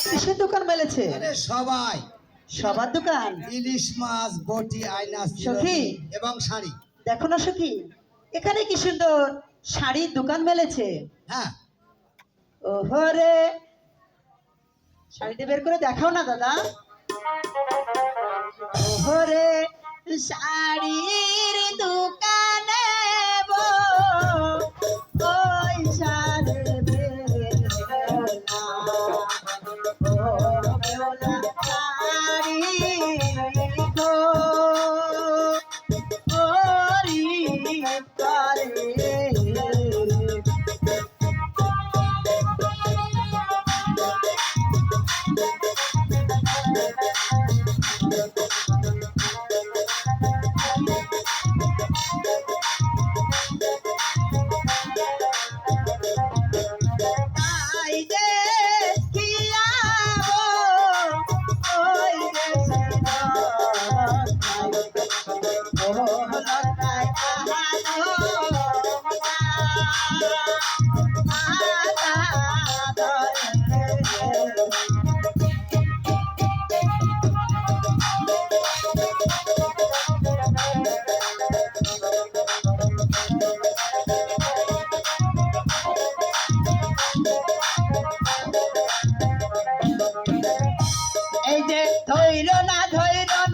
কিসের দোকান মেলেছে? আরে সবাই সবার দোকান। ইলিশ মাছ, বটি, আয়না, সখী এবং শাড়ি। দেখো না সখী, এখানে কি সুন্দর শাড়ির দোকান মেলেছে। হ্যাঁ, ওহরে, শাড়িটা বের করে দেখাও না দাদা। ওহরে, শাড়ির দোকানে পয়সা দেবে না। ও বেওলা শাড়ি গো, ওরি করে। এই যে ধৈর্য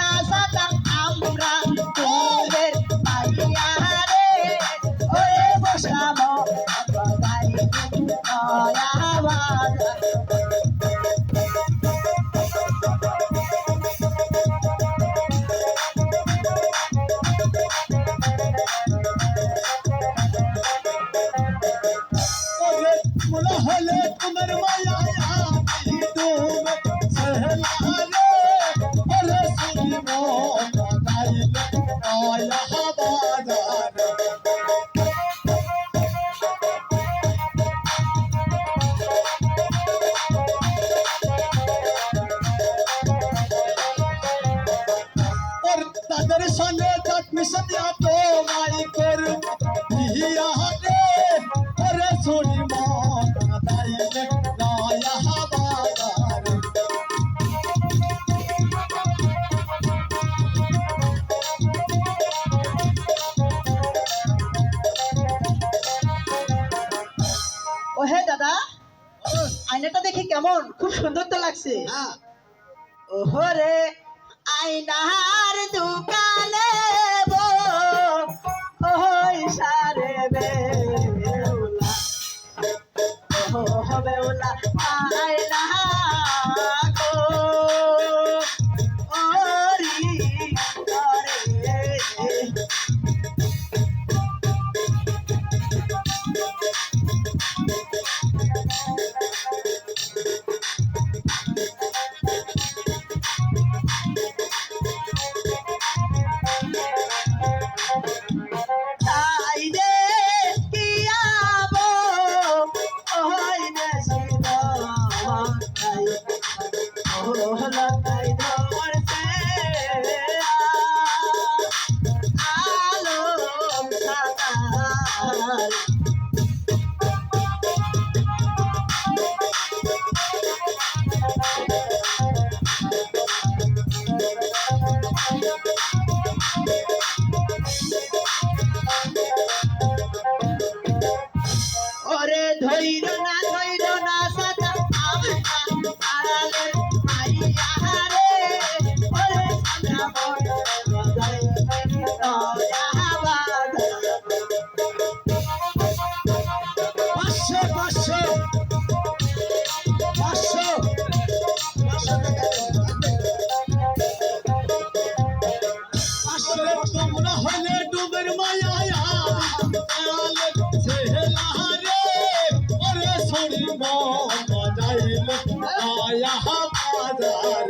না সাদা আমরা তোমাদের পাইয়া রে, ওরে বসাবো গাই নয়াবাদ। মোলা হলে তোমার মায়া তুমি সেহলারে, বলে শুনিব গাইলে নয়া বাজার। और তাদের সঙ্গে জাত মিশিয়া তোমায় করব বিয়া রে, ওরে শুনিব গাইলে নয়া বাজার। ও হে দাদা, আয়নাটা দেখে কেমন, খুব সুন্দর তো লাগছে। হ্যাঁ, ওহরে, আয়নার দোকানে পয়সা দেবে বেউলা। ওহ বেউলা আয়না গো, ওরি করে। তাই রে কি আবো, ওই দেশিল তাই, ওহল তাই ধরছে আলো সাদার। ওরে ধৈর্য না সাদা আমরা আড়ালে আইয়া রে, ওরে সাদা বড় গাই নয়াবাদ। পাঁচশো পাঁচশো পাঁচশো পাঁচশো তোমরা হলে ডুবের মায়া সেহলারে, ওরে শুনিব গাইলে নয়া বাজার।